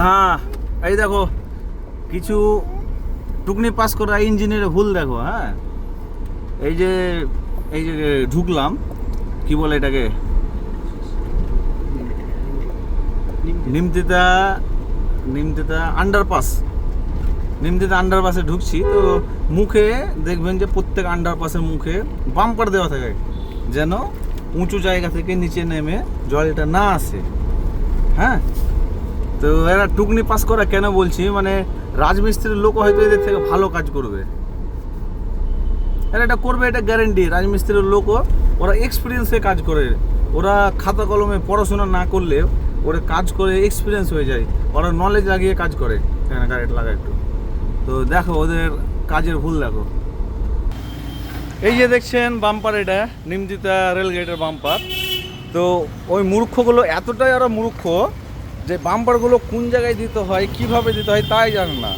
হ্যাঁ, এই দেখো কিছু টুকনি পাস করা ইঞ্জিনিয়ারের ভুল দেখো। হ্যাঁ, এই যে ঢুকলাম, কি বলে এটাকে, নিমতিতা আন্ডারপাসে ঢুকছি তো মুখে দেখবেন যে প্রত্যেক আন্ডারপাসের মুখে বাম্পার দেওয়া থাকে যেন উঁচু জায়গা থেকে নিচে নেমে জলটা না আসে। হ্যাঁ, তো এরা টুকনি পাস করা কেন বলছি, মানে রাজমিস্ত্রির লোক হয়তো এদের থেকে ভালো কাজ করবে, এরা এটা করবে, এটা গ্যারেন্টি। রাজমিস্ত্রির লোকও ওরা এক্সপিরিয়েন্সে কাজ করে, ওরা খাতা কলমে পড়াশোনা না করলে ওরা কাজ করে এক্সপিরিয়েন্স হয়ে যায়, ওরা নলেজ লাগিয়ে কাজ করে। এখানে কারেন্ট লাগা একটু, তো দেখো ওদের কাজের ভুল দেখো। এই যে দেখছেন বাম্পার, এটা নিমতিতা রেলগেটের বাম্পার। তো ওই মূর্খগুলো এতটাই ওরা মূর্খ যে বাম্পারগুলো কোন জায়গায় দিতে হয়, কিভাবে দিতে হয় তাই জানে না।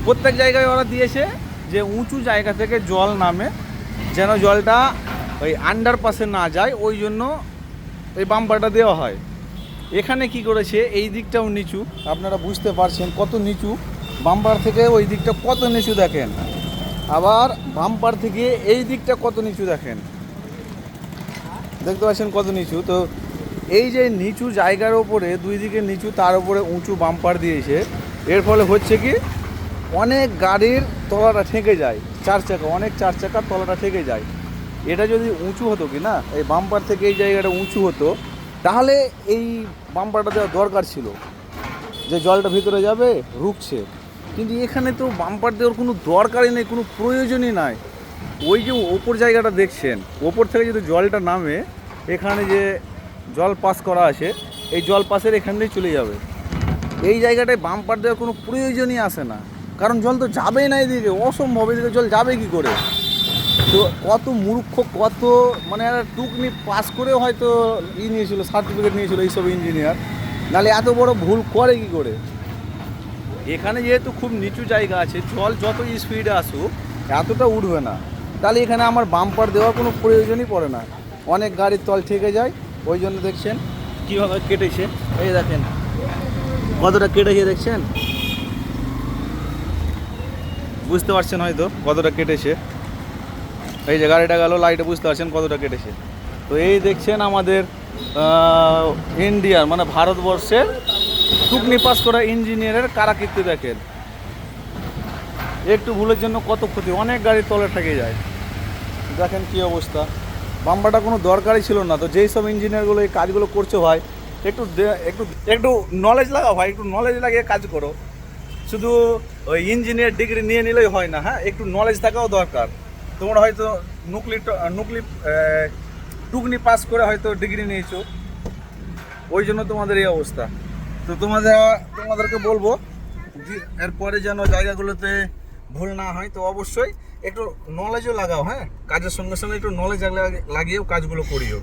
প্রত্যেক জায়গায় ওরা দিয়েছে যে উঁচু জায়গা থেকে জল নামে, যেন জলটা ওই আন্ডারপাসে না যায়, ওই জন্য এই বাম্পারটা দেওয়া হয়। এখানে কি করেছে, এই দিকটাও নিচু, আপনারা বুঝতে পারছেন কত নিচু, বাম্পার থেকে ওই দিকটা কত নিচু দেখেন, আবার বাম্পার থেকে এই দিকটা কত নিচু দেখেন, দেখতে পাচ্ছেন কত নিচু। তো এই যে নিচু জায়গার ওপরে দুই দিকে নিচু, তার উপরে উঁচু বাম্পার দিয়েছে, এর ফলে হচ্ছে কি অনেক গাড়ির তলাটা ঠেকে যায়, অনেক চার চাকার তলাটা ঠেকে যায়। এটা যদি উঁচু হতো কি না, এই বাম্পার থেকে এই জায়গাটা উঁচু হতো, তাহলে এই বাম্পারটা দেওয়া দরকার ছিল, যে জলটা ভিতরে যাবে রুখছে। কিন্তু এখানে তো বাম্পার দেওয়ার কোনো দরকারই নেই, কোনো প্রয়োজনই নাই। ওই যে ওপর জায়গাটা দেখছেন, ওপর থেকে যদি জলটা নামে, এখানে যে জল পাস করা আছে, এই জল পাসের এখান দিয়ে চলে যাবে। এই জায়গাটায় বাম্পার দেওয়ার কোনো প্রয়োজনই আসে না, কারণ জল তো যাবেই না এদিকে, অসম্ভব, এদিকে জল যাবে কি করে। তো কত মূর্খ, কত মানে টুকনি পাস করেও হয়তো নিয়েছিল, সার্টিফিকেট নিয়েছিল এইসব ইঞ্জিনিয়ার, নাহলে এত বড় ভুল করে কি করে। এখানে যেহেতু খুব নিচু জায়গা আছে, জল যত স্পিডে আসুক এতটা উঠবে না, তাহলে এখানে আমার বাম্পার দেওয়ার কোনো প্রয়োজনই পড়ে না। অনেক গাড়ির তল ঠেকে যায়, ওই জন্য দেখছেন কীভাবে কেটেছে, এই দেখেন কতটা কেটেছে, দেখছেন, বুঝতে পারছেন হয়তো কতটা কেটেছে। এই যে গাড়িটা গেল লাইটে, বুঝতে পারছেন কতটা কেটেছে। তো এই দেখছেন আমাদের ইন্ডিয়ার মানে ভারতবর্ষের টুকনি পাস করা ইঞ্জিনিয়ারের কারাকীর্তি দেখেন। একটু ভুলের জন্য কত ক্ষতি, অনেক গাড়ির তলে ঠেকে যায়, দেখেন কি অবস্থা। বাম্পারটা কোনো দরকারই ছিল না। তো যেই সব ইঞ্জিনিয়ারগুলো এই কাজগুলো করছে ভাই, একটু একটু একটু নলেজ লাগাও ভাই, একটু নলেজ লাগিয়ে কাজ করো। শুধু ওই ইঞ্জিনিয়ার ডিগ্রি নিয়ে নিলেই হয় না, হ্যাঁ, একটু নলেজ থাকাও দরকার। তোমরা হয়তো টুকনি পাস করে হয়তো ডিগ্রি নিয়েছো, ওই জন্য তোমাদের এই অবস্থা। তো তোমাদেরকে বলবো এরপরে যেন জায়গাগুলোতে ভুল না হয়, তো অবশ্যই একটু নলেজও লাগাও। হ্যাঁ, কাজের সঙ্গে সঙ্গে একটু নলেজ লাগিয়েও কাজগুলো করিও।